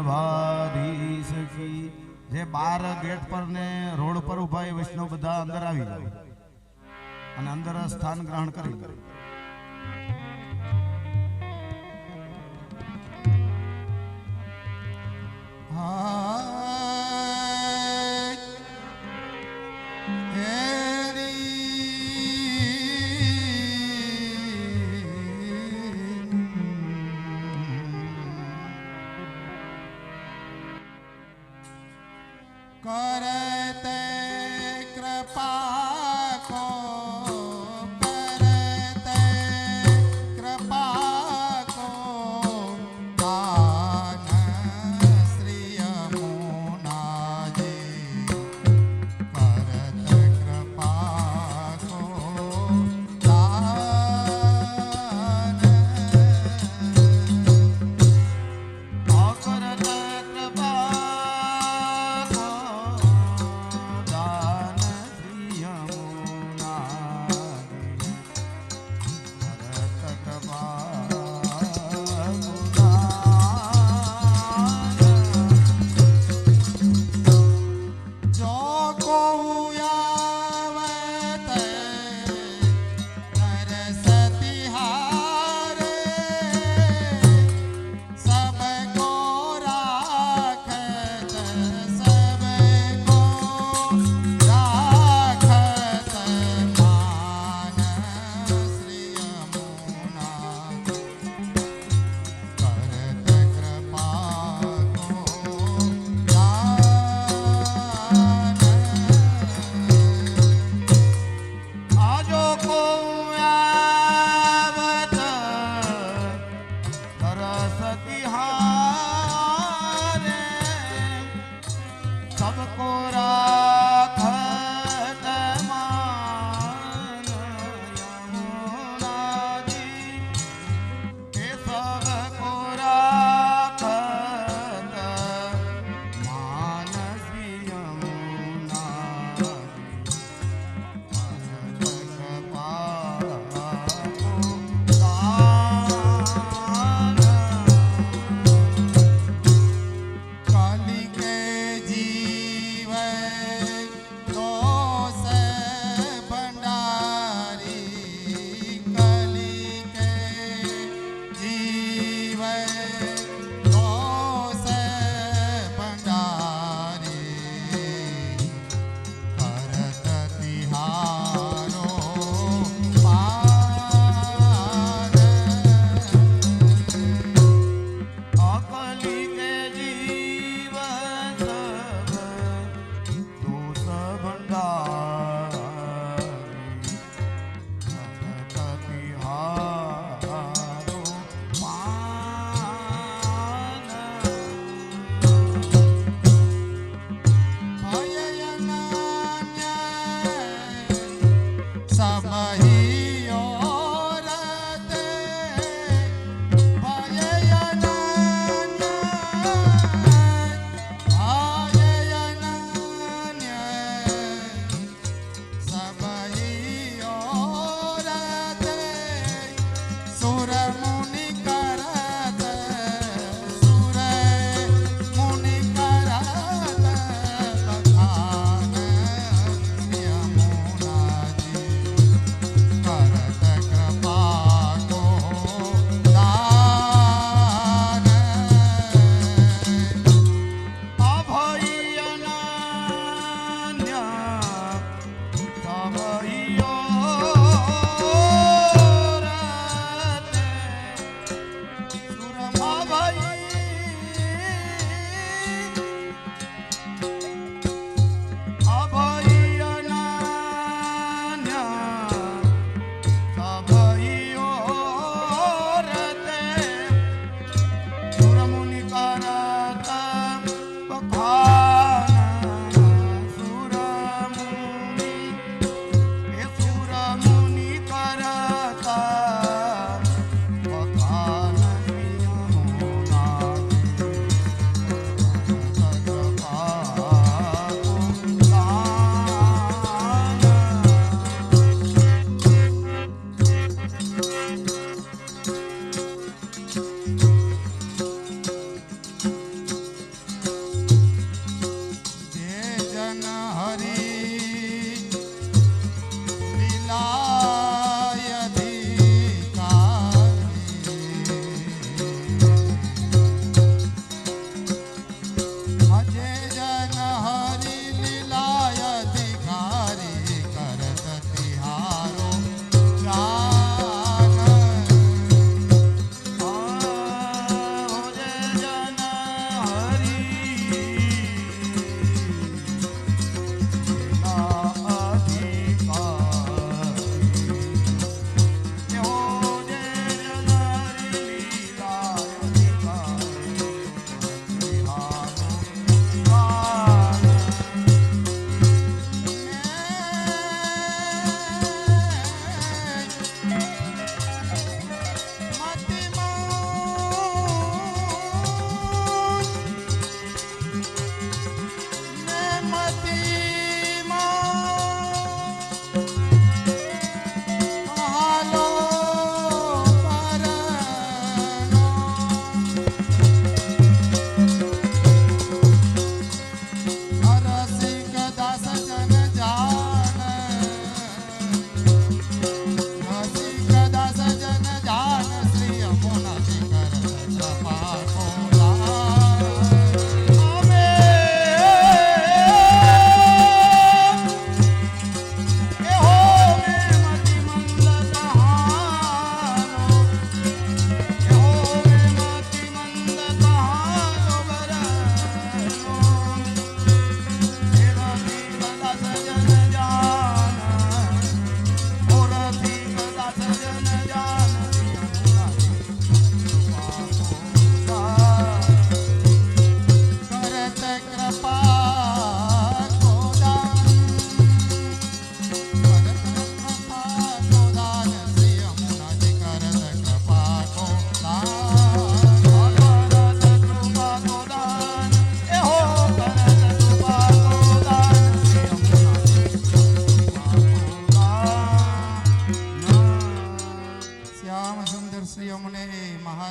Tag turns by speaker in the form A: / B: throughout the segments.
A: વલ્લભાધીશ કી જે 12 ગેટ પર ને રોડ પર ઉભા એ વૈષ્ણવ બધા અંદર આવી જાય અને અંદર સ્થાન ગ્રહણ કરી લે.
B: करते कृपा को दान श्री यमुना जी करते कृपा को दान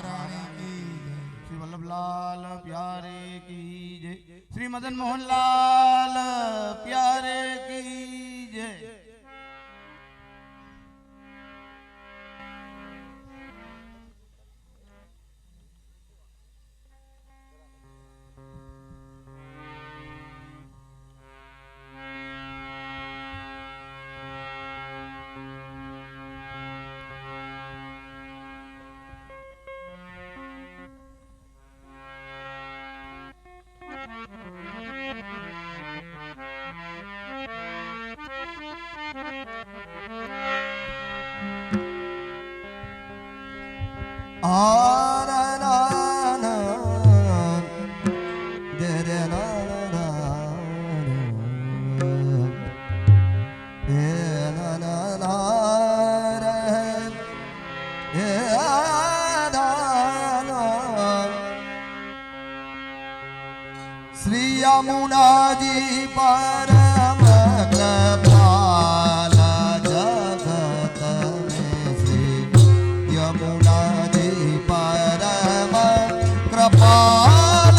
B: महारानी की जय।
A: श्री वल्लभलाल प्यारे की जय। श्री मदन मोहन लाल प्यारे की जय।
C: श्री यमुना जी परम कृपाल जगत में श्री यमुना जी परम कृपाल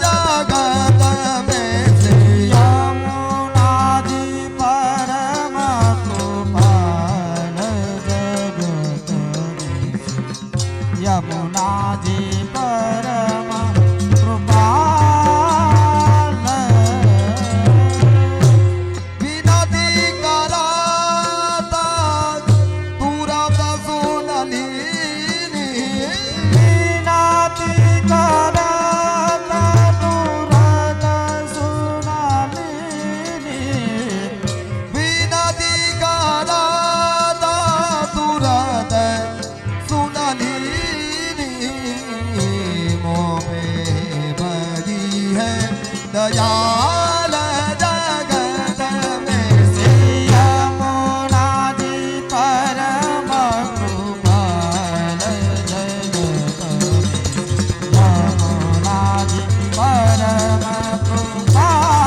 C: जगत में श्री यमुना जी परम कृपाल जगत में श्री यमुना जी परम कृपाल दयाल जगत में श्री यमुना जी परम कृपाल जगत में यमुना जी परम कृपाल।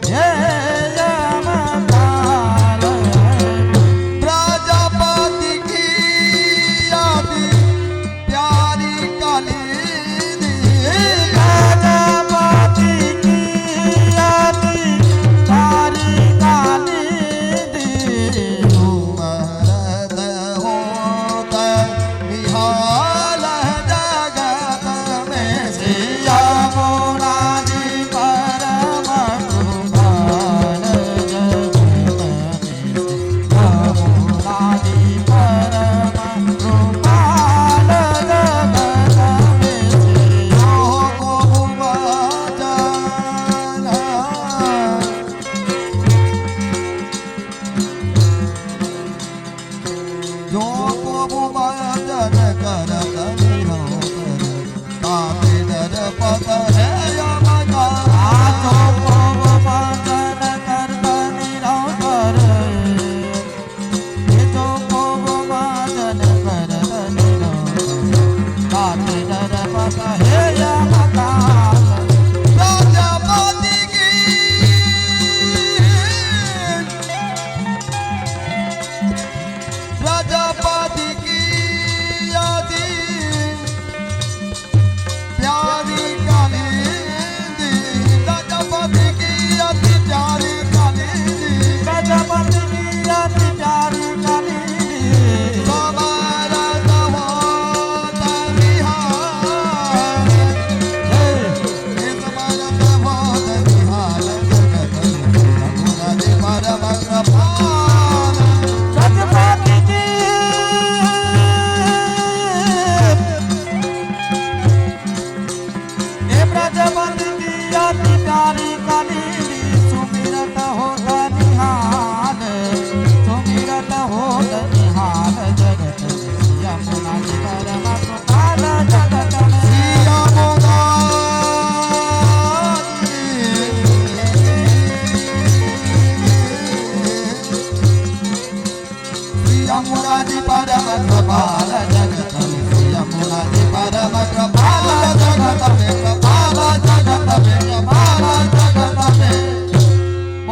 C: Yeah.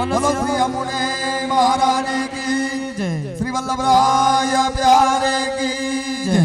C: બોલો શ્રી
B: यमुने महारानी की
C: જય
B: श्री वल्लभराय प्यारे की जय।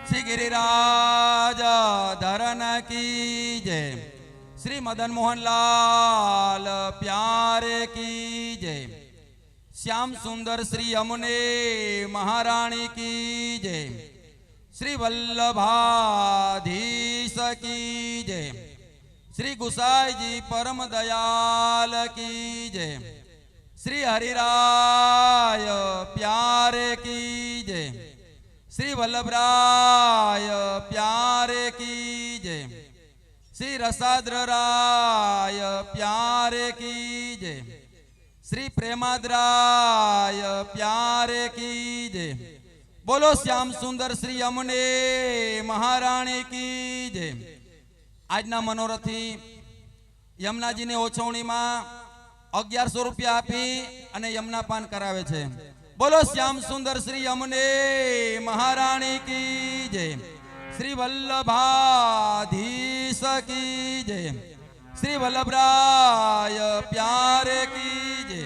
D: श्री गिरिराज धरन की जय। श्री मदन मोहन लाल प्यारे की जय। श्याम सुंदर श्री यमुने महारानी की जय। श्री वल्लभाधीश की जय। श्री गुसाई जी परम दयाल की जय। श्री हरिराय प्यारे की जय। श्री वल्लभराय प्यारे की जय। श्री रसाद्र राय प्यारे की जय। श्री प्रेमाद्राय प्यारे की जय। बोलो श्याम सुंदर श्री यमुने महाराणी की जय। આજના મનોરથી યમુનાજીને ઓછવણીમાં 1100 રૂપિયા આપી અને યમુના પાન કરાવે છે। बोलो श्याम सुंदर श्री यमुने महारानी की जय। श्री वल्लभाधीश की जय। श्री वल्लभराय प्यारे की जय।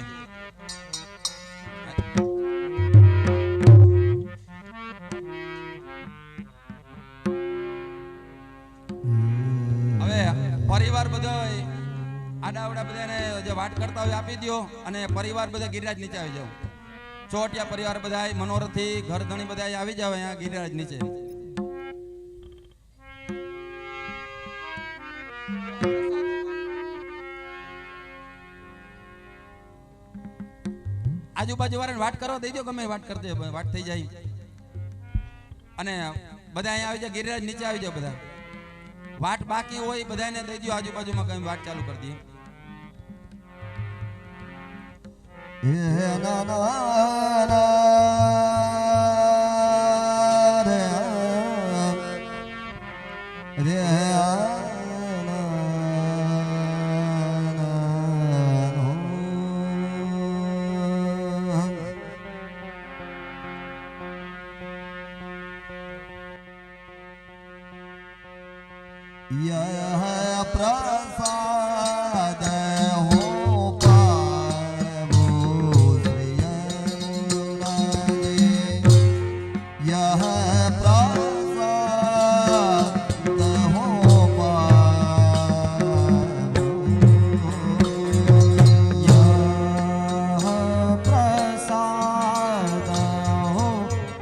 D: હવે પરિવાર બધાય આડાવડા બધાને જે વાટ કરતા હોય આપી દો અને પરિવાર બધા ગિરિરાજ નીચે આવી જાવ। ચોટિયા પરિવાર બધાય મનોરથી ઘર ધણી બધાય આવી જાવ અહીંયા ગિરિરાજ નીચે। આજુબાજુ વાળાને વાટ કરવા દઈ દો, ગમે વાટ કરી દે, વાટ થઈ જાય અને બધા અહીંયા આવી જાય ગિરિરાજ નીચે આવી જાવ। બધા વાટ બાકી હોય બધાને દઈ દો, આજુબાજુમાં કઈ વાટ ચાલુ કરી દઈએ।
B: ना ना ना रे यह प्रसाद हो यह प्रसाद हो
C: यह प्रसाद हो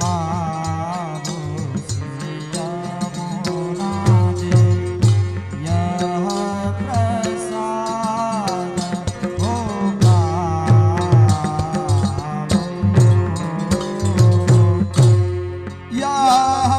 C: पावो श्री यमुना जी। यह प्रसाद हो पावो
B: यह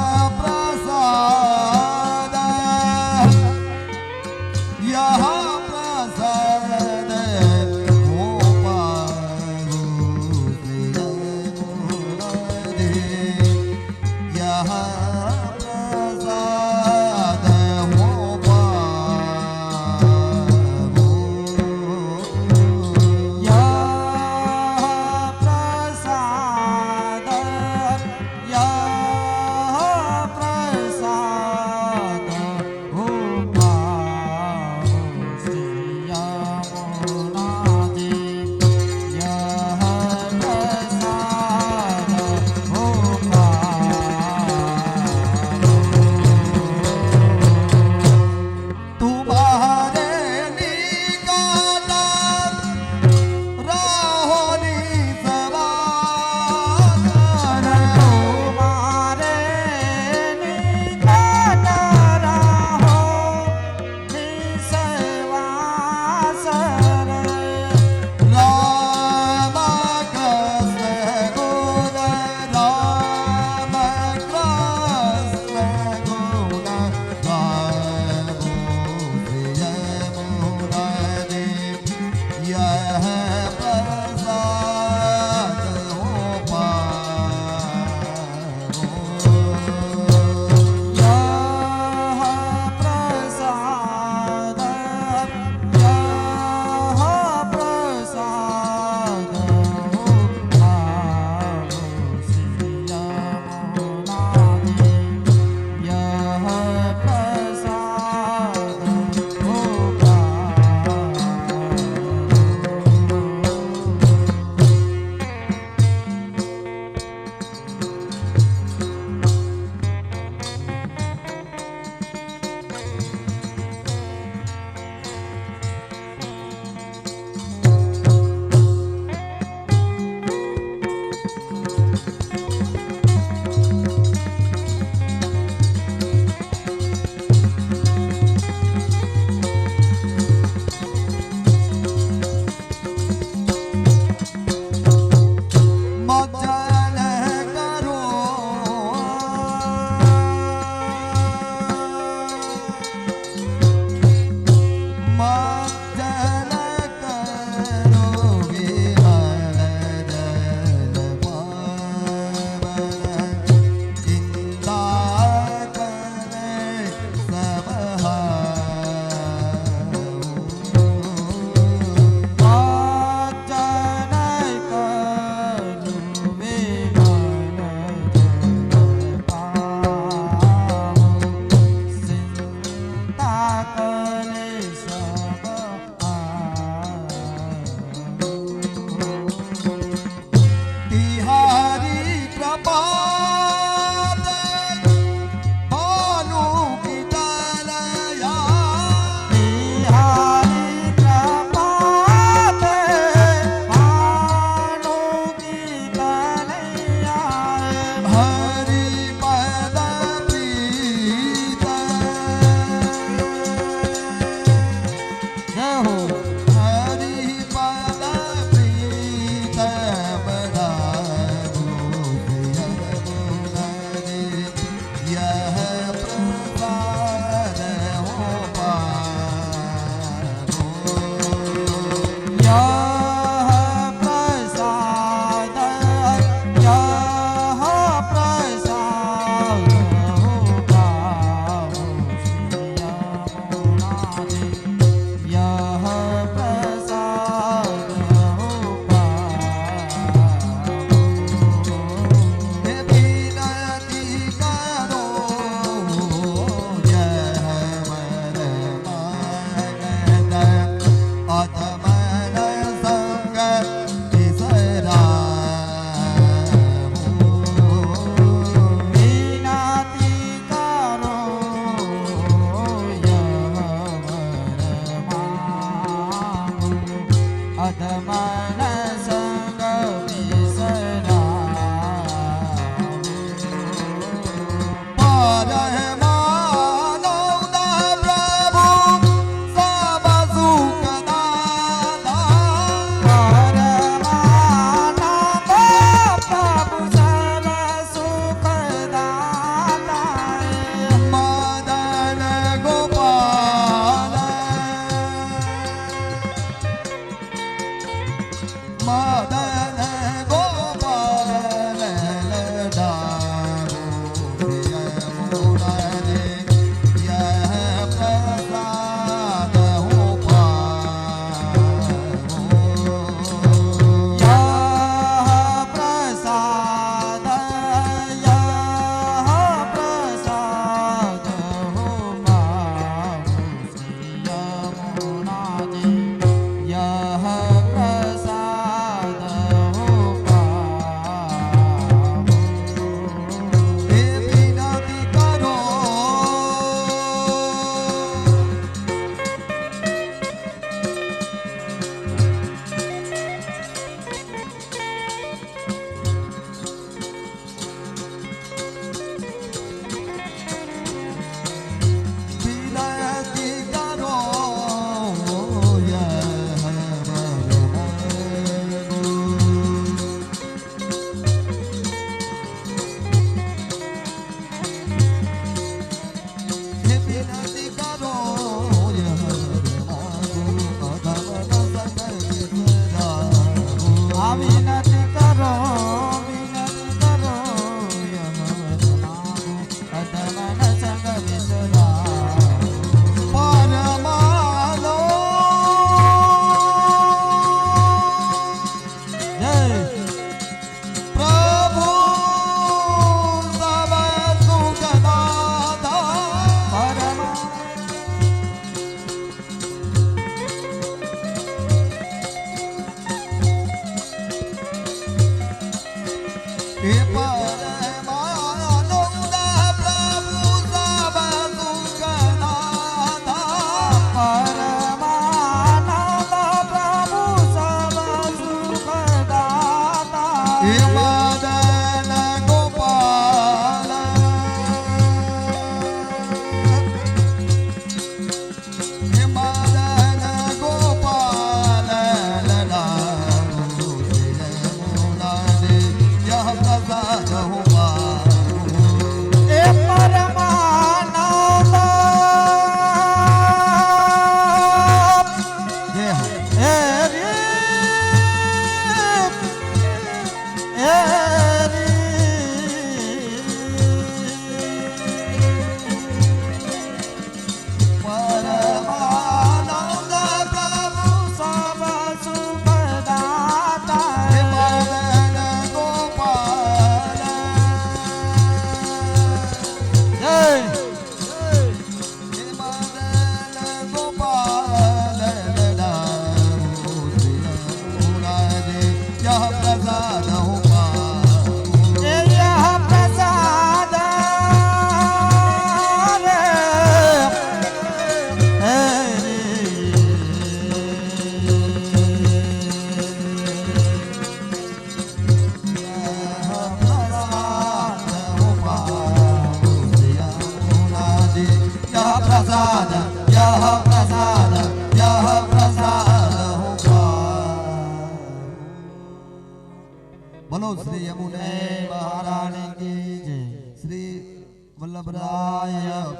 B: वल्लभराय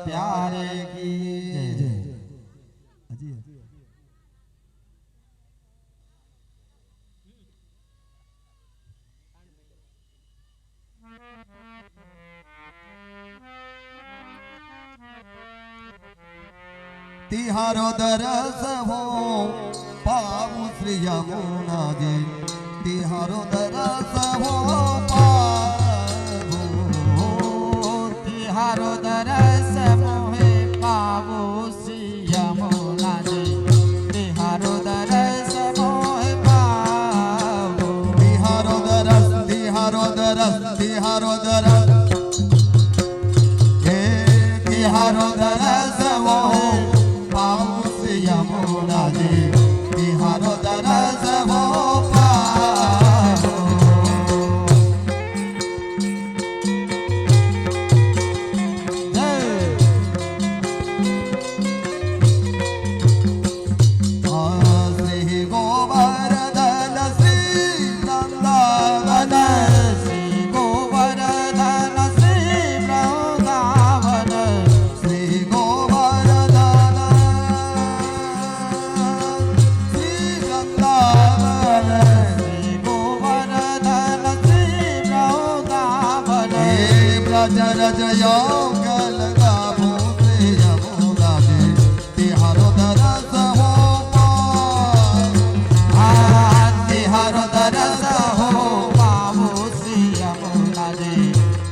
B: प्यारे की जय। अजी तिहारो दरस हो पावु श्री यमुना जी, तिहारो दरस हो पावु,
C: तिहारो दरस मोहे पावो श्री यमुना जी, तिहारो दरस मोहे पावो,
B: तिहारो दरस, तिहारो दरस, तिहारो दरस, हे तिहारो दरस मोहे पावु श्री यमुना जी, तिहारो दरस हो पावो।
C: जय
B: श्री गोवर्धन श्री वृंदावन,
C: श्री गोवर्धन श्री वृंदावन,
B: श्री गोवर्धन श्री वृंदावन,
C: श्री गोवर्धन श्री वृंदावन,
B: हे ब्रज रज योगल गावो श्री यमुना जी, तिहारो दरस हो पावो।
C: तिहारो दरस हो पावो श्री यमुना जी,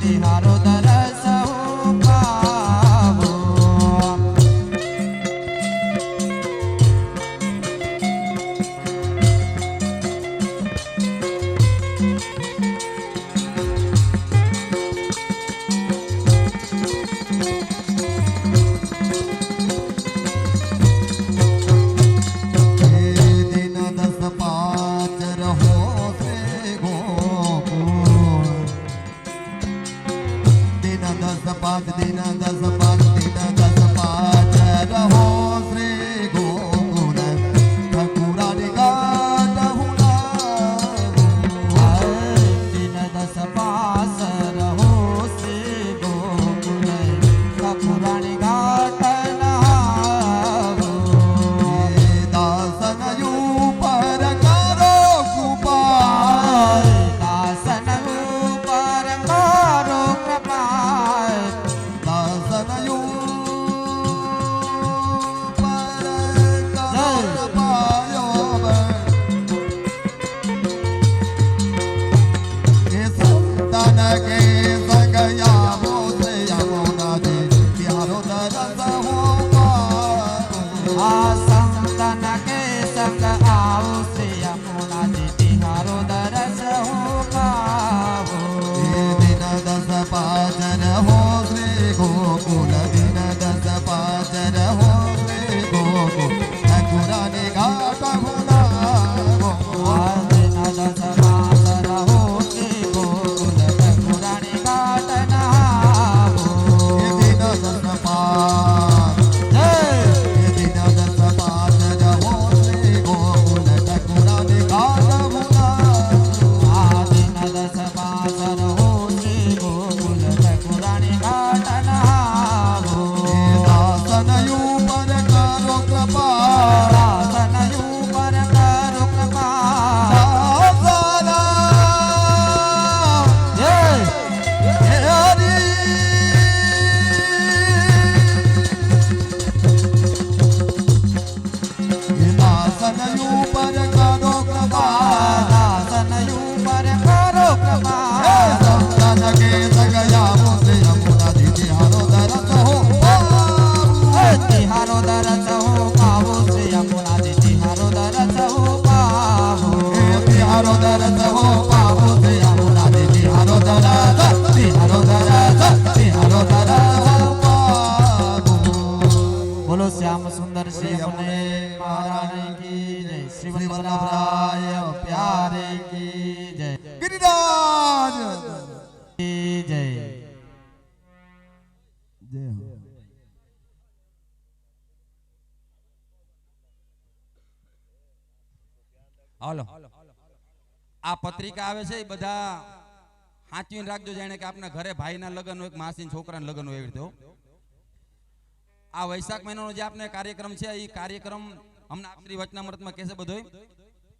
C: तिहारो दरस हो पावो।
B: हे दिन दस पाँच रहो श्री गोकुल, दिन दस पाँच, दिन दस पाँच, दिन दस पाँच रहो श्री गोकुल, ठकुरानी गाट हुना।
C: दिन दस पास रहो श्री गोकुल, ठकुरानी घाट नहावो।
B: दासन ऊपर करो कृपा,
C: दासन ऊपर करो कृपा,
B: दासन ऊपर करो पायो के संतन के संग यावो से यमुना जी, तिहारो दरस हो पावो।
C: संतन के संग आओ श्री यमुना जी, तिहारो दरस हो पावो।
B: हे दिन दस पाँच रहो श्री गोकुल, दिन दस पाँच रहो श्री गोकुल, ठकुरानी घाट हुनावो।
C: दिन दस पास रहो श्री गोकुल, ठकुरानी घाट नहावो।
B: हे दिन दस पाँच,
C: जय
B: हे दिन दस पाँच रहो श्री गोकुल, ठकुरानी घाट हुनावो।
C: दिन दस पास रहो श्री गोकुल, ठकुरानी घाट नहावो।
B: हे दासन ऊपर करो कृपा,
C: दासन ऊपर करो कृपा।
B: दासन
C: जय
B: हे हरि। हे दासन ऊपर करो कृपा,
C: दासन ऊपर करो कृपा।
B: हे संतन के संग यावो से यमुना जी, तिहारो दरस हो पावो।
C: तिहारो दरस हो पावो श्री यमुना जी, तिहारो दरस हो पावो।
B: हे तिहारो दरस हो पावो से यमुना जी, तिहारो दरस, तिहारो दरस, तिहारो दरस हो पावो।
C: बोलो श्याम सुंदर श्री यमुने महारानी की जय, श्री वल्लभराय प्यारे की जय
B: गिरिराज
C: की जय।
B: जय हो।
D: હાલો આ પત્રિકા આવે છે એ બધા સાચવીને રાખજો, જાણે કે આપના ઘરે ભાઈના લગ્ન હોય કે માસીના છોકરાના લગ્ન હોય એવી રીતે હો. આ વૈશાખ મહિનાનો જે આપને કાર્યક્રમ છે એ કાર્યક્રમ હમણાં શ્રી વચનામૃતમાં કહેશે બધોય,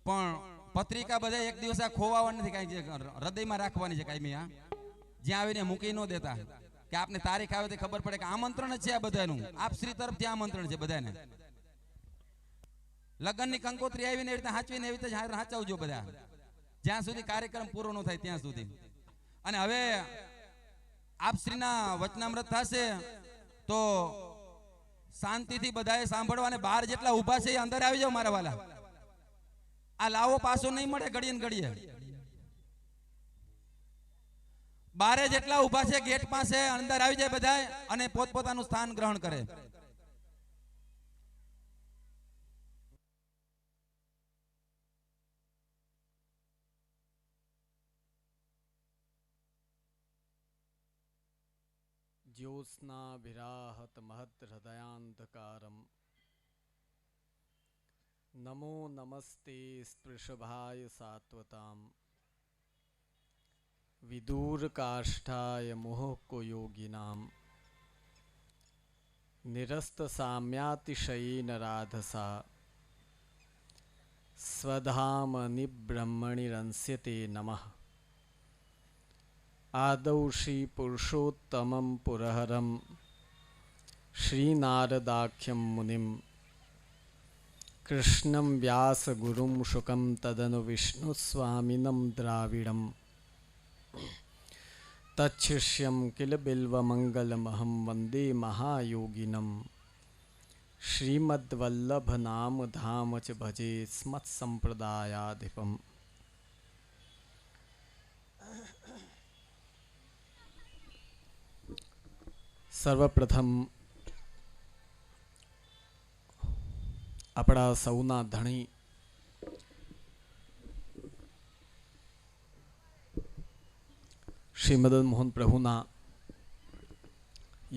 D: પણ પત્રિકા બધા એક દિવસ આ ખોવાવાની નથી, કાંઈ હૃદયમાં રાખવાની છે કાંઈ આ જ્યાં આવીને મૂકી ન દેતા, કે આપને તારીખ આવે તો ખબર પડે કે આમંત્રણ જ છે આ બધાનું, આપ શ્રી તરફથી આમંત્રણ છે બધાને. લગ્નની કંકોત્રી આવીને એવી રીતે સાચવીને એવી રીતે સાચવજો બધા, જ્યાં સુધી કાર્યક્રમ પૂરો ન થાય ત્યાં સુધી. અને હવે આપ શ્રીના વચનામૃત થશે તો શાંતિથી બધાએ સાંભળવા, અને 12 જેટલા ઊભા છે એ અંદર આવી જાવ મારા વાલા. આ લાવો પાછો નહીં મળે ઘડીએ ને ઘડીએ. 12 જેટલા ઊભા છે ગેટ પાસે, અંદર આવી જાય બધાએ અને પોતપોતાનું સ્થાન ગ્રહણ કરે.
E: ज्योत्स्नाभिराहत महत् हृदयांधकारम नमो नमस्ते स्पृशभाय सात्वताम विदूर काष्ठाय मोहको योगिनाम निरस्त साम्यातिशयेन राधसा स्वधाम निब्रह्मणिरंस्यते नमः आदौ श्री पुरुषोत्तमं पुरहरं श्री नारदाख्यं मुनिं कृष्णं व्यास गुरुं शुकं तदनु विष्णुस्वामिनं द्राविडं तच्छिष्यं किल बिल्वमङ्गलमहं वन्दे महायोगिनं श्रीमद्वल्लभनाम धाम च भजे स्मत्सम्प्रदायाधिपम्. સર્વપ્રથમ આપણા સૌના ધણી શ્રી મદન મોહન પ્રભુના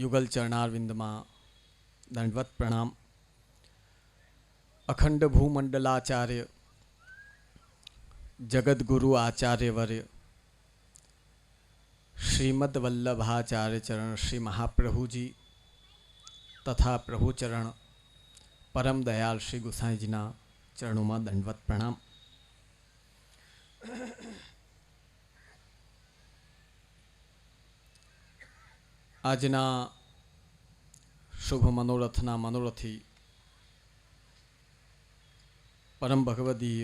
E: યુગલ ચરણારવિંદમાં દંડવત પ્રણામ. અખંડ ભૂમંડલાચાર્ય જગદગુરુ આચાર્યવર્ય श्रीमद वल्लभाचार्य चरण श्री महाप्रभु जी तथा प्रभु चरण परम दयाल श्री गोसाई जी ना चरणों में दंडवत प्रणाम. आजना शुभ मनोरथना मनोरथी परम भगवदीय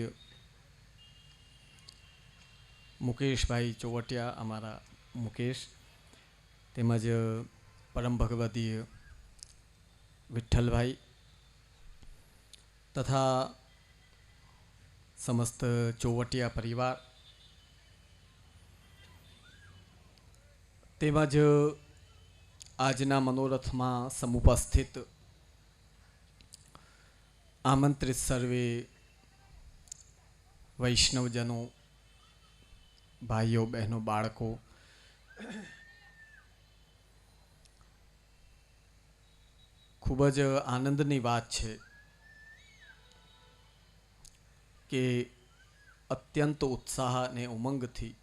E: मुकेश भाई चौवटिया अमारा मुकेश તેમજ પરમ ભગવદીય વિઠ્ઠલભાઈ તથા સમસ્ત ચોવટિયા પરિવાર તેમજ આજના મનોરથમાં સમુપસ્થિત આમંત્રિત સર્વે વૈષ્ણવજનો, ભાઈઓ બહેનો, બાળકો, ખૂબ જ આનંદની વાત છે કે અત્યંત ઉત્સાહ અને ઉમંગથી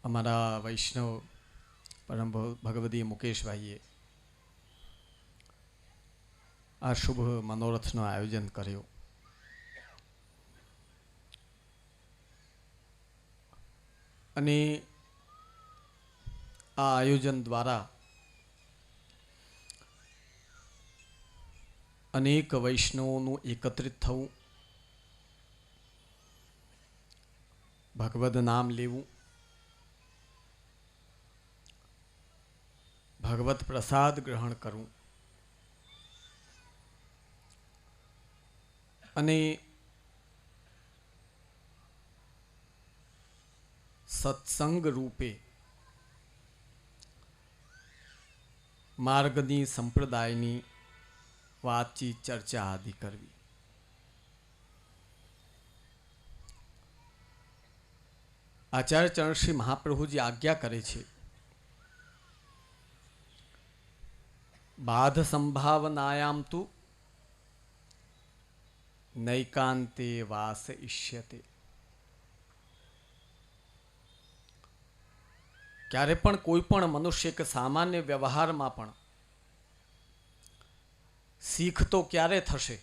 E: અમારા વૈષ્ણવ પરમ ભગવદી મુકેશભાઈએ આ શુભ મનોરથનું આયોજન કર્યું. અને આ આયોજન દ્વારા અનેક વૈષ્ણવોનું એકત્રિત થવું, ભગવદ નામ લેવું, ભગવત પ્રસાદ ગ્રહણ કરવું અને સત્સંગ રૂપે માર્ગની સંપ્રદાયની વાતચીત ચર્ચા આદિ કરવી. આચાર્ય ચરણ શ્રી મહાપ્રભુજી આજ્ઞા કરે છે, બાધ સંભાવનાયામ તુ નૈકાંતે વાસ ઇષ્યતે. ક્યારે પણ કોઈ પણ મનુષ્ય કે સામાન્ય વ્યવહારમાં પણ શીખ તો ક્યારે થશે?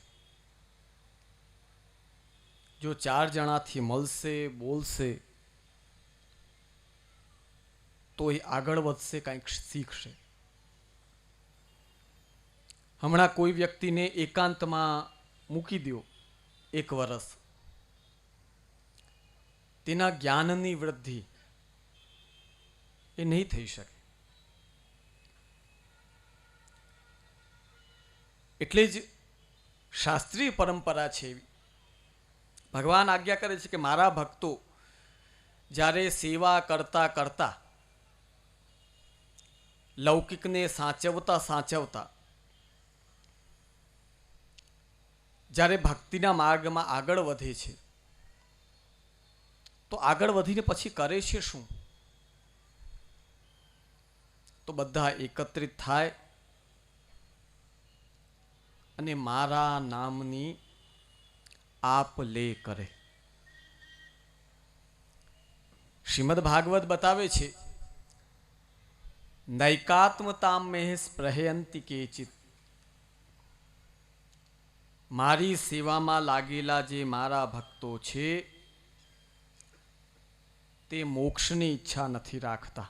E: જો 4 જણાથી મળશે, બોલશે, તો એ આગળ વધશે, કંઈક શીખશે. હમણાં કોઈ વ્યક્તિને એકાંતમાં મૂકી દો 1 વર્ષ, તેના જ્ઞાનની વૃદ્ધિ એ નહીં થઈ શકે. એટલે જ શાસ્ત્રીય પરંપરા છે એવી. ભગવાન આજ્ઞા કરે છે કે મારા ભક્તો જ્યારે સેવા કરતા કરતા લૌકિકને સાચવતા સાચવતા જ્યારે ભક્તિના માર્ગમાં આગળ વધે છે, તો આગળ વધીને પછી કરે છે શું? તો બધા એકત્રિત થાય અને મારા નામની આપ લે કરે. શ્રીમદ ભાગવત બતાવે છે, નૈકાત્મતામ મેહ સ્પૃહયંતિ કેચિત. મારી સેવામાં લાગેલા જે મારા ભક્તો છે તે મોક્ષની ઈચ્છા નથી રાખતા.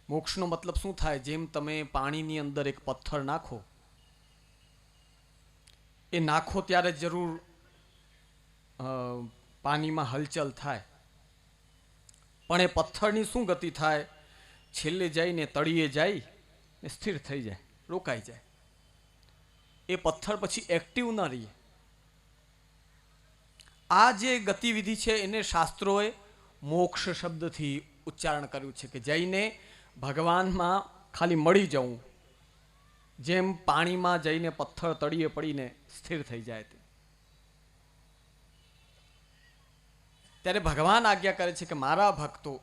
E: મોક્ષનો મતલબ શું થાય? જેમ તમે પાણીની અંદર એક પથ્થર નાખો, એ નાખો ત્યારે જરૂર પાણીમાં હલચલ થાય, પણ એ પથ્થરની શું ગતિ થાય? છેલ્લે જઈને તળિયે જાય ને સ્થિર થઈ જાય, રોકાઈ જાય. એ પથ્થર પછી એક્ટિવ ન રહે. આ જે ગતિવિધિ છે એને શાસ્ત્રોએ મોક્ષ શબ્દથી ઉચ્ચારણ કર્યું છે, કે જઈને ભગવાનમાં ખાલી મળી જવું. જેમ પાણીમાં જઈને પથ્થર તળિયે પડીને સ્થિર થઈ જાય તે. ત્યારે ભગવાન આજ્ઞા કરે છે કે મારા ભક્તો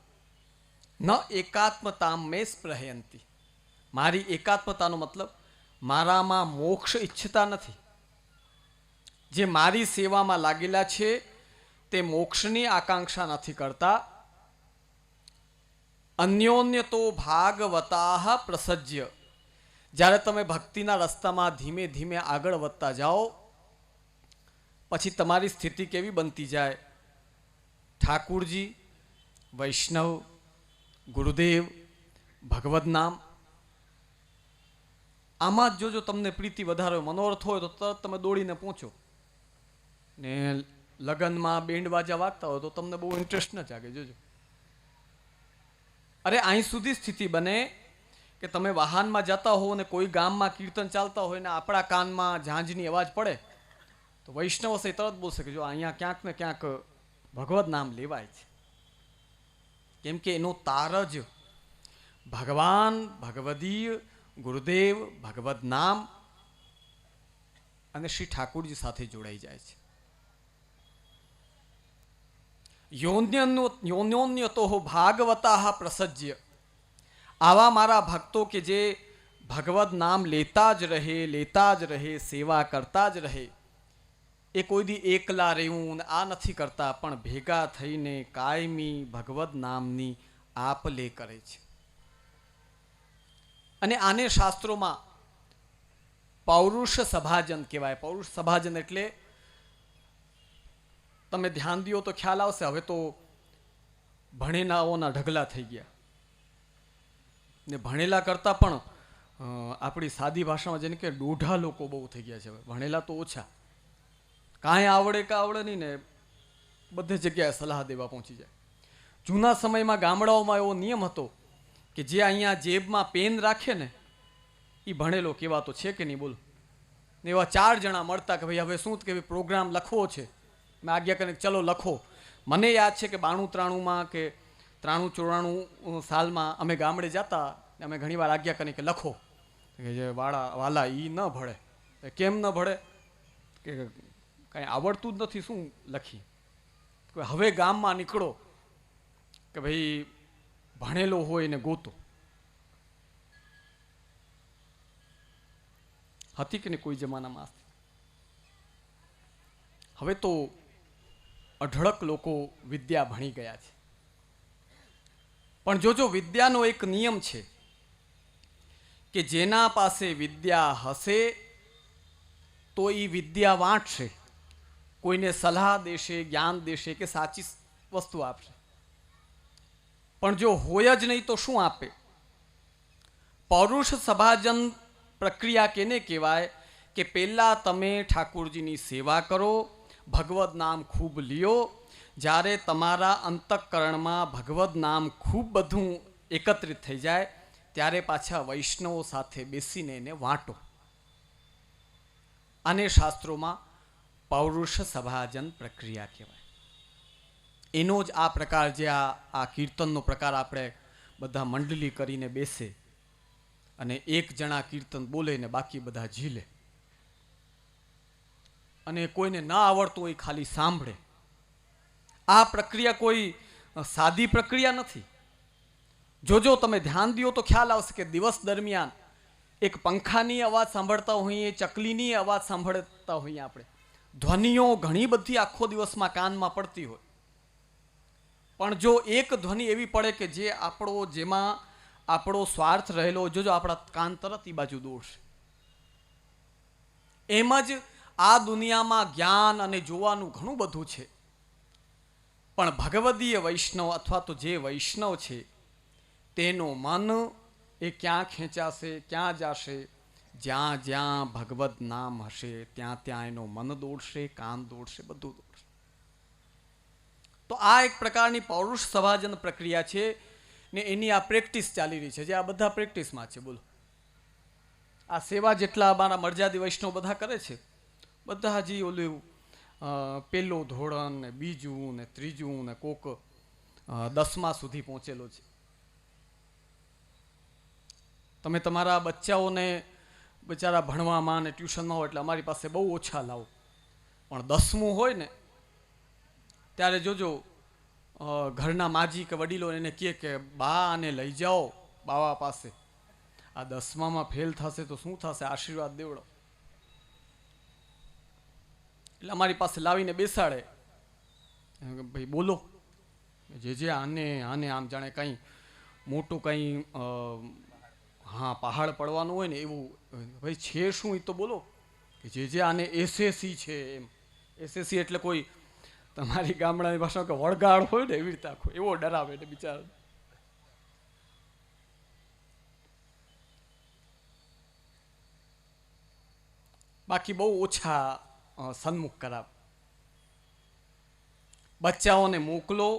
E: ન એકાત્મતામ મે સ્પૃહયંતિ. મારી એકાત્મતાનો મતલબ મારામાં મોક્ષ ઈચ્છતા નથી. જે મારી સેવામાં લાગેલા છે તે મોક્ષની આકાંક્ષા નથી કરતા. અન્યોન્ય તો ભાગવતા પ્રસજ્ય. જ્યારે તમે ભક્તિના રસ્તામાં ધીમે ધીમે આગળ વધતા જાઓ, પછી તમારી સ્થિતિ કેવી બનતી જાય? ઠાકુરજી, વૈષ્ણવ, ગુરુદેવ, ભગવદ નામ, આમાં જ જો તમને પ્રીતિ વધારે હોય, મનોરથ હોય, તો તરત તમે દોડીને પહોંચો. ને લગ્નમાં બેન્ડ બાજા વાગતા હોય તો તમને બહુ ઇન્ટરેસ્ટ ન જાગે. જોજો, અરે અહીં સુધી સ્થિતિ બને કે તમે વાહનમાં જતા હો ને કોઈ ગામમાં કીર્તન ચાલતા હોય ને આપણા કાનમાં ઝાંઝની અવાજ પડે, તો વૈષ્ણવ હશે તરત બોલશે કે જો અહીંયા ક્યાંક ને ક્યાંક ભગવદ નામ લેવાય છે. કેમ કે એનો તાર જ ભગવાન, ભગવદીય, ગુરુદેવ, ભગવદ નામ અને શ્રી ઠાકુરજી સાથે જોડાઈ જાય છે. યોન્યોન્યતો ભાગવતા પ્રસજ્ય. આવા મારા ભક્તો કે જે ભગવદ નામ લેતા જ રહે, સેવા કરતા જ રહે. એ કોઈ દી એકલા રહેવું આ નથી કરતા, પણ ભેગા થઈને કાયમી ભગવદ નામની આપ લે કરે છે. અને આને શાસ્ત્રોમાં પૌરુષ સભાજન કહેવાય. પૌરુષ સભાજન એટલે તમે ધ્યાન દો તો ખ્યાલ આવશે. હવે તો ભણેલાઓના ઢગલા થઈ ગયા ને ભણેલા કરતાં પણ આપણી સાદી ભાષામાં જેને કે દોઢા લોકો બહુ થઈ ગયા છે. હવે ભણેલા તો ઓછા, કાંઈ આવડે કે આવડે નહીં ને બધી જગ્યાએ સલાહ દેવા પહોંચી જાય. જૂના સમયમાં ગામડાઓમાં એવો નિયમ હતો કે જે અહીંયા જેબમાં પેન રાખે ને એ ભણેલો કહેવાતો છે કે નહીં? બોલો. ને એવા 4 જણા મળતા કે ભાઈ હવે શું કે પ્રોગ્રામ લખવો છે. મેં આજ્ઞા કરીને ચલો લખો. મને યાદ છે કે 92-93માં કે 93-94 સાલમાં અમે ગામડે જતા ને અમે ઘણીવાર આજ્ઞા કરીને કે લખો. કે જે વાલા એ ન ભળે. કેમ ન ભળે? કે કાંઈ આવડતું જ નથી, શું લખી? હવે ગામમાં નીકળો કે ભાઈ ભણેલો હોય ને ગોતો. હતી કે નહીં કોઈ જમાનામાં? હવે તો અઢળક લોકો વિદ્યા ભણી ગયા છે, પણ જોજો વિદ્યાનો એક નિયમ છે કે જેના પાસે વિદ્યા હશે તો એ વિદ્યા વાંટશે, કોઈને સલાહ દેશે, જ્ઞાન દેશે કે સાચી વસ્તુ આપશે. પણ જો હોય જ નહીં તો શું આપે? પૌરુષ સભાજન પ્રક્રિયા કેને કહેવાય કે પહેલાં તમે ઠાકોરજીની સેવા કરો, ભગવદ નામ ખૂબ લ્યો. જ્યારે તમારા અંતઃકરણમાં ભગવદ નામ ખૂબ બધું એકત્રિત થઈ જાય ત્યારે પાછા વૈષ્ણવો સાથે બેસીને એને વાંટો. આને શાસ્ત્રોમાં પૌરુષ સભાજન પ્રક્રિયા કહેવાય. એનો જ આ પ્રકાર, જે આ કીર્તનનો પ્રકાર, આપણે બધા મંડળી કરીને બેસે અને એક જણા કીર્તન બોલે ને બાકી બધા ઝીલે, અને કોઈને ના આવડતું હોય ખાલી સાંભળે. આ પ્રક્રિયા કોઈ સાદી પ્રક્રિયા નથી. જોજો તમે ધ્યાન દો તો ખ્યાલ આવશે કે દિવસ દરમિયાન એક પંખાની અવાજ સાંભળતા હોઈએ, ચકલીની અવાજ સાંભળતા હોઈએ, આપણે ધ્વનિઓ ઘણી બધી આખો દિવસમાં કાનમાં પડતી હોય, પણ જો એક ધ્વનિ એવી પડે કે જેમાં આપણો સ્વાર્થ રહેલો, જોજો આપણા કાન તરત એ બાજુ દોડશે. એમ જ આ દુનિયામાં જ્ઞાન અને જોવાનું ઘણું બધું છે, પણ ભગવદીય વૈષ્ણવ અથવા તો જે વૈષ્ણવ છે તેનું મન એ ક્યાં ખેંચાશે, ક્યાં જશે? જ્યાં જ્યાં ભગવદ નામ હશે ત્યાં ત્યાં એનો મન દોડશે, કાન દોડશે, બધું દોડશે. તો આ એક પ્રકારની પૌરુષ સભાજન પ્રક્રિયા છે ને એની આ પ્રેક્ટિસ ચાલી રહી છે, જે આ બધા પ્રેક્ટિસમાં છે. બોલો, આ સેવા જેટલા અમારા મરજાદી વૈષ્ણવ બધા કરે છે, બધા હજી ઓલું પહેલું ધોરણ ને બીજું ને ત્રીજું ને કોક 10મા સુધી પહોંચેલો છે. તમે તમારા બચ્ચાઓને બિચારા ભણવામાં ને ટ્યુશનમાં હોય એટલે અમારી પાસે બહુ ઓછા લાવો, પણ 10મું હોય ને ત્યારે જોજો ઘરના માજી કે વડીલો એને કહે કે બા આને લઈ જાઓ બાવા પાસે, આ 10મામાં ફેલ થશે તો શું થશે, આશીર્વાદ દેવડો. એટલે અમારી પાસે લાવીને બેસાડે, ભાઈ બોલો, જે આને આમ જાણે કંઈ મોટું કંઈ પહાડ પડવાનું હોય ને એવું, ભાઈ છે શું એ તો બોલો, કે જે આને એસએસસી છે. એમ એસએસસી એટલે કોઈ તમારી ગામડાની ભાષામાં કે વળગાડ હોય ને એવી રીતે આખો એવો ડરાવે ને બિચારા. બાકી બહુ ઓછા સન્મુખ કરાવ. બચ્ચાઓને મોકલો,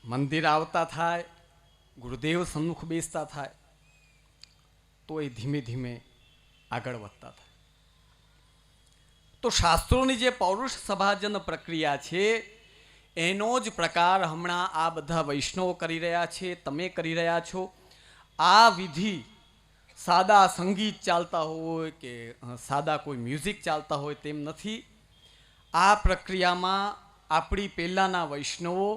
E: મંદિર આવતા થાય, ગુરુદેવ સન્મુખ બેસતા થાય તો એ ધીમે ધીમે આગળ વધતા થાય. તો શાસ્ત્રોની જે પૌરુષ સભાજન પ્રક્રિયા છે એનો જ પ્રકાર હમણાં આ બધા વૈષ્ણવો કરી રહ્યા છે, તમે કરી રહ્યા છો. આ વિધિ સાદા સંગીત ચાલતા હોય કે સાદા કોઈ મ્યુઝિક ચાલતા હોય તેમ નથી. આ પ્રક્રિયામાં આપણી પહેલાંના વૈષ્ણવો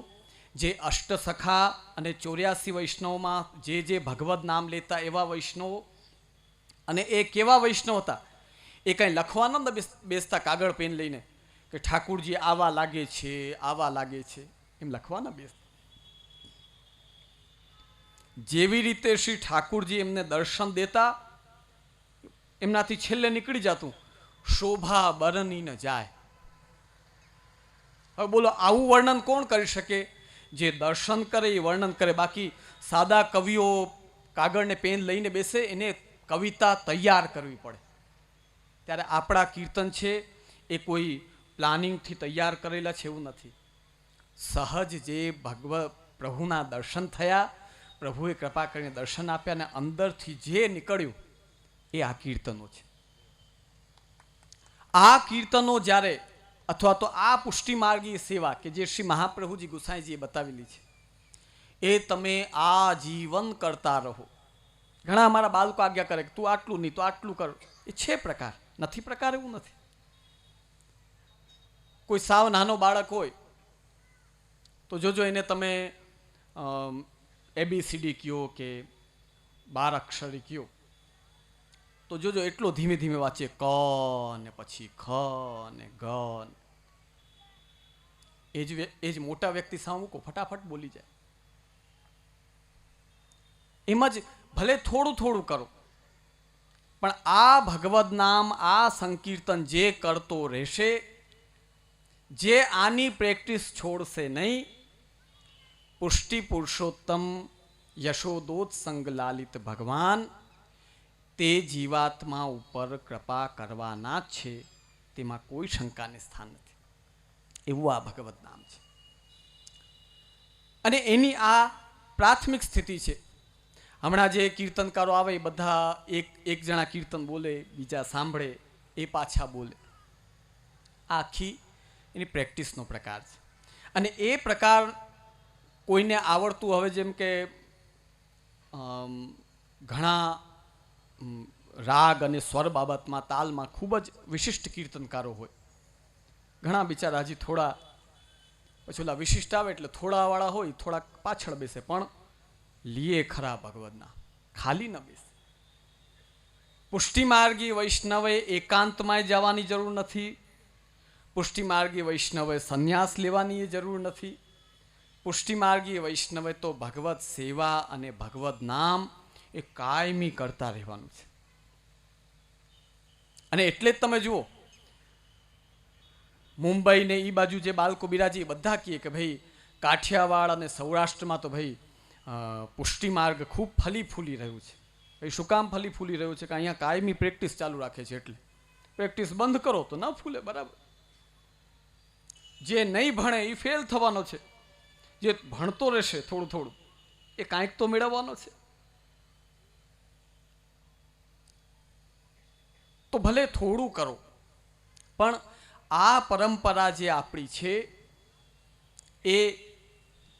E: જે અષ્ટસખા અને 84 વૈષ્ણવમાં જે ભગવદ નામ લેતા એવા વૈષ્ણવો, અને એ કેવા વૈષ્ણવ હતા, એ કંઈ લખવાના ન બેસતા કાગળ પેન લઈને કે ઠાકુરજી આવા લાગે છે, આવા લાગે છે, એમ લખવાના બેસતા. જેવી રીતે શ્રી ઠાકુરજી એમને દર્શન દેતા એમનાથી છેલ્લે નીકળી જતું, શોભા બરની ન જાય. હવે બોલો, આવું વર્ણન કોણ કરી શકે? જે દર્શન કરે એ વર્ણન કરે. બાકી સાદા કવિઓ કાગળને પેન લઈને બેસે, એને કવિતા તૈયાર કરવી પડે. ત્યારે આપણા કીર્તન છે એ કોઈ પ્લાનિંગથી તૈયાર કરેલા છે એવું નથી. સહજ જે પ્રભુના દર્શન થયા, પ્રભુએ કૃપા કરીને દર્શન આપ્યા અને અંદરથી જે નીકળ્યું એ આ કીર્તનો છે. આ કીર્તનો જ્યારે, અથવા તો આ પુષ્ટિમાર્ગી સેવા કે જે શ્રી મહાપ્રભુજી ગુસાઈજીએ બતાવેલી છે, એ તમે આજીવન કરતા રહો. ઘણા અમારા બાળકો આજ્ઞા કરે કે તું આટલું નહીં તો આટલું કર. એ છે પ્રકાર, નથી પ્રકાર એવું નથી. કોઈ સાવ નાનો બાળક હોય તો જોજો એને તમે ABCD કયો કે 12 અક્ષરી કયો, તો જોજો એટલો ધીમે ધીમે વાંચે, ક ને પછી ખ ને ગ ને. એ જ મોટા વ્યક્તિ સામે મૂકો ફટાફટ બોલી જાય. એમ જ ભલે થોડું થોડું કરો, પણ આ ભગવદ નામ, આ સંકીર્તન જે કરતો રહેશે, જે આની પ્રેક્ટિસ છોડશે નહીં, પુષ્ટિ પુરુષોત્તમ યશોદોત સંગ લાલિત ભગવાન તે જીવાત્મા ઉપર કૃપા કરવાના જ છે, તેમાં કોઈ શંકાને સ્થાન નથી. એવું આ ભગવદ નામ છે. અને એની આ પ્રાથમિક સ્થિતિ છે. હમણાં જે કીર્તનકારો આવે એ બધા એક જણા કીર્તન બોલે, બીજા સાંભળે, એ પાછા બોલે. આ આખી એની પ્રેક્ટિસનો પ્રકાર છે. અને એ પ્રકાર કોઈને આવડતું, હવે જેમ કે ઘણા રાગ અને સ્વર બાબતમાં, તાલમાં ખૂબ જ વિશિષ્ટ કીર્તનકારો હોય. ઘણા બિચારા હજી થોડા, પછી ઓલા વિશિષ્ટ આવે એટલે થોડાવાળા હોય, થોડાક પાછળ બેસે, પણ લીએ ખરા ભગવદના, ખાલી ન બેસે. પુષ્ટિમાર્ગી વૈષ્ણવે એકાંતમાં જવાની જરૂર નથી. પુષ્ટિમાર્ગી વૈષ્ણવે સંન્યાસ લેવાની જરૂર નથી. પુષ્ટિમાર્ગી વૈષ્ણવે તો ભગવત સેવા અને ભગવદ નામ એ કાયમી કરતા રહેવાનું છે. અને એટલે જ તમે જુઓ, મુંબઈ ને એ બાજુ જે બાળકો બિરાજી બધા કહે કે ભાઈ કાઠિયાવાડ અને સૌરાષ્ટ્રમાં તો ભાઈ પુષ્ટિમાર્ગ ખૂબ ફલી ફૂલી રહ્યું છે. ભાઈ શું કામ ફલી ફૂલી રહ્યું છે? કે અહીંયા કાયમી પ્રેક્ટિસ ચાલુ રાખે છે. એટલે પ્રેક્ટિસ બંધ કરો તો ન ફૂલે, બરાબર. જે નહીં ભણે એ ફેલ થવાનો છે. જે ભણતો રહેશે થોડું થોડું એ કાંઈક તો મેળવવાનો છે. તો ભલે થોડું કરો, પણ આ પરંપરા જે આપણી છે એ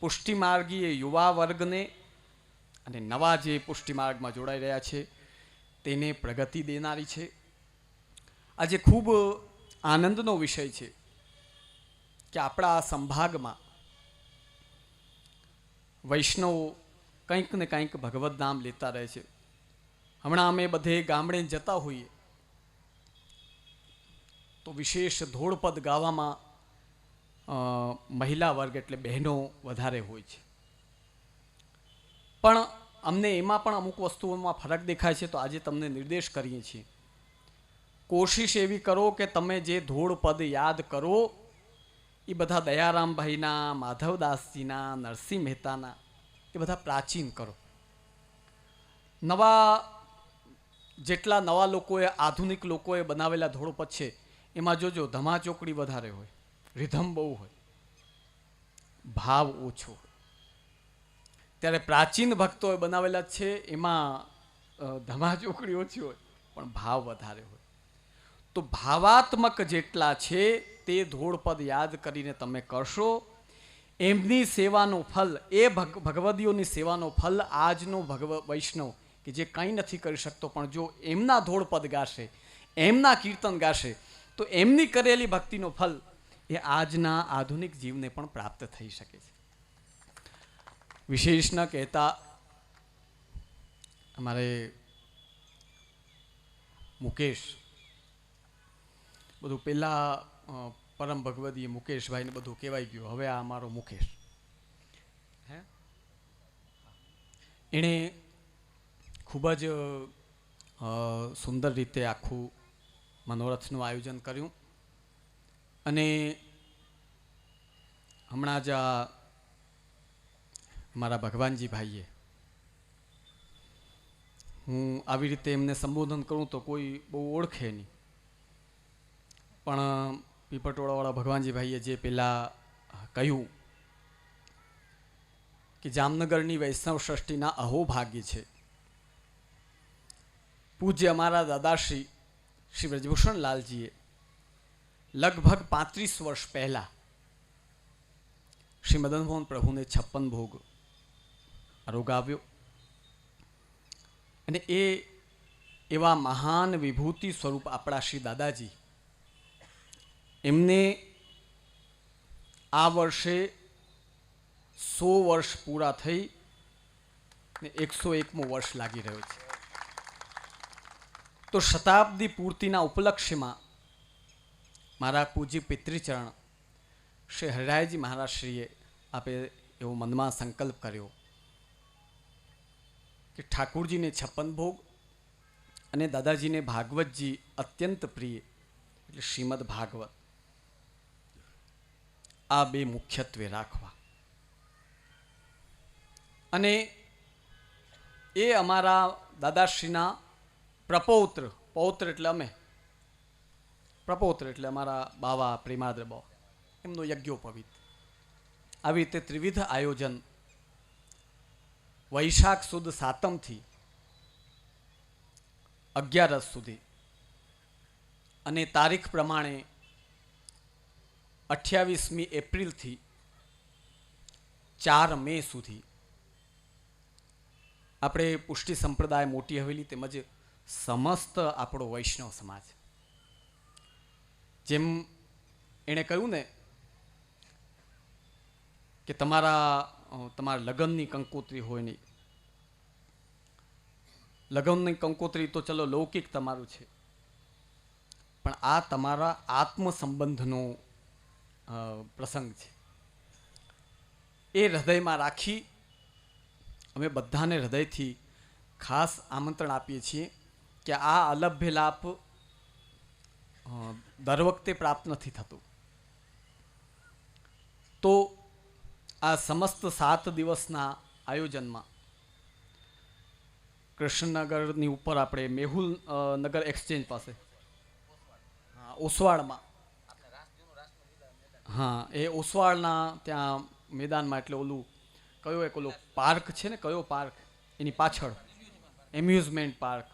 E: પુષ્ટિમાર્ગીય યુવા વર્ગને અને નવા જે પુષ્ટિમાર્ગમાં જોડાઈ રહ્યા છે તેને પ્રગતિ દેનારી છે. આજે ખૂબ આનંદનો વિષય છે કે આપણા આ સંભાગમાં વૈષ્ણવ કંઈક ને કંઈક ભગવદ નામ લેતા રહે છે. હમણાં અમે બધે ગામડે જતા હોઈએ તો વિશેષ ધોળપદ ગાવામાં મહિલા વર્ગ એટલે બહેનો વધારે હોય છે. પણ અમને એમાં પણ અમુક વસ્તુઓમાં ફરક દેખાય છે. તો આજે તમને નિર્દેશ કરીએ છીએ, કોશિશ એવી કરો કે તમે જે ધોળપદ યાદ કરો એ બધા દયારામભાઈના, માધવદાસજીના, નરસિંહ મહેતાના, એ બધા પ્રાચીન કરો. નવા જેટલા નવા લોકોએ, આધુનિક લોકોએ બનાવેલા ધોળપદ છે એમાં જોજો ધમા ચોકડી વધારે હોય, રિધમ બહુ હોય, ભાવ ઓછો હોય. ત્યારે પ્રાચીન ભક્તોએ બનાવેલા છે એમાં ધમા ચોકડી ઓછી હોય પણ ભાવ વધારે હોય. તો ભાવાત્મક જેટલા છે તે ધોળપદ યાદ કરીને તમે કરશો, એમની સેવાનું ફલ, એ ભગવદીઓની સેવાનો ફલ આજનો વૈષ્ણવ કે જે કંઈ નથી કરી શકતો, પણ જો એમના ધોળપદ ગાશે, એમના કીર્તન ગાશે, તો એમની કરેલી ભક્તિનો ફલ એ આજના આધુનિક જીવને પણ પ્રાપ્ત થઈ શકે છે. વિશેષ ન કહેતા અમારે મુકેશ, બધું પહેલાં પરમ ભગવદીય મુકેશભાઈને બધું કહેવાય ગયું, હવે આ અમારો મુકેશ. એણે ખૂબ જ સુંદર રીતે આખું મનોરથનું આયોજન કર્યું. અને હમણાં જ મારા ભગવાનજી ભાઈએ, હું આવી રીતે એમને સંબોધન કરું તો કોઈ બહુ ઓળખે નહીં, પણ પીપટોળાવાળા ભગવાનજી ભાઈએ જે પહેલાં કહ્યું કે જામનગરની વૈષ્ણવ સૃષ્ટિના અહોભાગ્ય છે. પૂજ્ય અમારા દાદાશ્રી શ્રી બ્રજભૂષણલાલજીએ લગભગ 35 વર્ષ પહેલા શ્રી મદન મોહન પ્રભુને 56 ભોગ રોગ આવ્યો. અને એ એવા મહાન વિભૂતિ સ્વરૂપ આપણા શ્રી દાદાજી, એમને આ વર્ષે 100 વર્ષ પૂરા થઈ ને 101મો વર્ષ લાગી રહ્યો છે. તો શતાબ્દી પૂર્તિના ઉપલક્ષ્યમાં મારા પૂજ્ય પિતૃચરણ શ્રી હરિરાયજી મહારાજશ્રીએ આપે એવો મનમાં સંકલ્પ કર્યો કે ઠાકુરજીને 56 ભોગ અને દાદાજીને ભાગવતજી અત્યંત પ્રિય એટલે શ્રીમદ ભાગવત આ બે મુખ્યત્વે રાખવા. અને એ અમારા દાદાશ્રીના પ્રપૌત્ર, પૌત્ર એટલે અમે, પ્રપૌત્ર એટલે અમારા બાવા પ્રેમાદ્ર બાવા, એમનો યજ્ઞોપવિત. આવી રીતે ત્રિવિધ આયોજન વૈશાખ સુદ 7મથી 11 સુધી અને તારીખ પ્રમાણે 28મી એપ્રિલથી 4 મે સુધી આપણે પુષ્ટિ સંપ્રદાય મોટી હવેલી તેમજ સમસ્ત આપણો વૈષ્ણવ સમાજ, જેમ એણે કહ્યું ને કે તમારા લગ્નની કંકોત્રી હોય નહીં, લગ્નની કંકોત્રી તો ચલો લૌકિક તમારું છે, પણ આ તમારા આત્મ સંબંધનો પ્રસંગ છે. એ હૃદયમાં રાખી અમે બધાને હૃદયથી ખાસ આમંત્રણ આપીએ છીએ કે આ અલભ્ય લાભ દર વખતે પ્રાપ્ત નથી થતું. તો આ સમસ્ત 7 દિવસના આયોજનમાં કૃષ્ણનગરની ઉપર આપણે મેહુલ નગર એક્સચેન્જ પાસે ઓસવાળમાં, હા એ ઓસવાળના ત્યાં મેદાનમાં, એટલે ઓલું કયો એક ઓલો પાર્ક છે ને, કયો પાર્ક એની પાછળ એમ્યુઝમેન્ટ પાર્ક.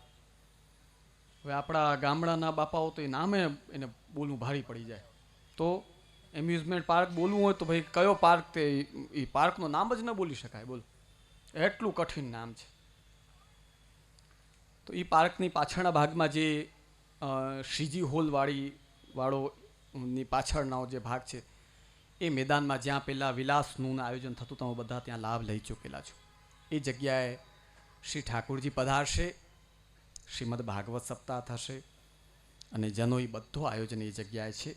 E: હવે આપણા ગામડાના બાપાઓ તો એ નામે એને બોલવું ભારી પડી જાય. તો એમ્યુઝમેન્ટ પાર્ક બોલવું હોય તો ભાઈ કયો પાર્ક, તે એ પાર્કનું નામ જ ન બોલી શકાય, બોલો એટલું કઠિન નામ છે. તો એ પાર્કની પાછળના ભાગમાં જે શ્રીજી હોલ વાળોની પાછળનો જે ભાગ છે એ મેદાનમાં જ્યાં પહેલાં વિલાસનું આયોજન થતું, તમે બધા ત્યાં લાભ લઈ ચૂકેલા છો. એ જગ્યાએ શ્રી ઠાકુરજી પધારશે, શ્રીમદ ભાગવત સપ્તાહ થશે અને જનોઈ બધું આયોજન એ જગ્યાએ છે.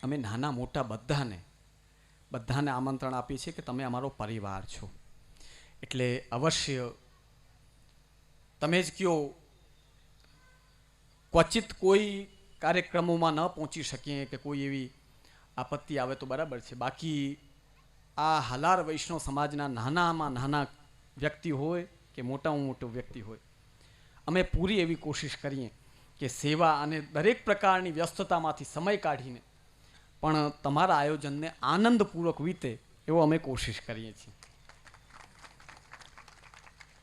E: અમે નાના મોટા બધાને આમંત્રણ આપીએ છીએ કે તમે અમારો પરિવાર છો, એટલે અવશ્ય તમે જ કયો ક્વચિત કોઈ કાર્યક્રમોમાં ન પહોંચી શકીએ કે કોઈ એવી આપત્તિ આવે તો બરાબર છે, બાકી આ હાલાર વૈષ્ણવ સમાજના નાનામાં નાના વ્યક્તિ હોય કે મોટામાં મોટો વ્યક્તિ હોય, અમે પૂરી એવી કોશિશ કરીએ કે સેવા અને દરેક પ્રકારની વ્યસ્તતામાંથી સમય કાઢીને પણ તમારા આયોજનને આનંદપૂર્વક વીતે એવો અમે કોશિશ કરીએ છીએ.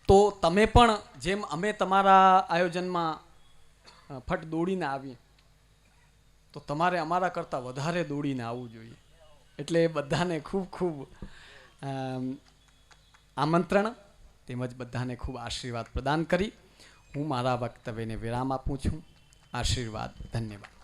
E: તો તમે પણ જેમ અમે તમારા આયોજનમાં ફટ દોડીને આવીએ, તો તમારે અમારા કરતાં વધારે દોડીને આવવું જોઈએ. એટલે બધાને ખૂબ ખૂબ આમંત્રણ તેમજ બધાને ખૂબ આશીર્વાદ પ્રદાન કરી હું મારા વક્તવ્યને વિરામ આપું છું. આશીર્વાદ, ધન્યવાદ.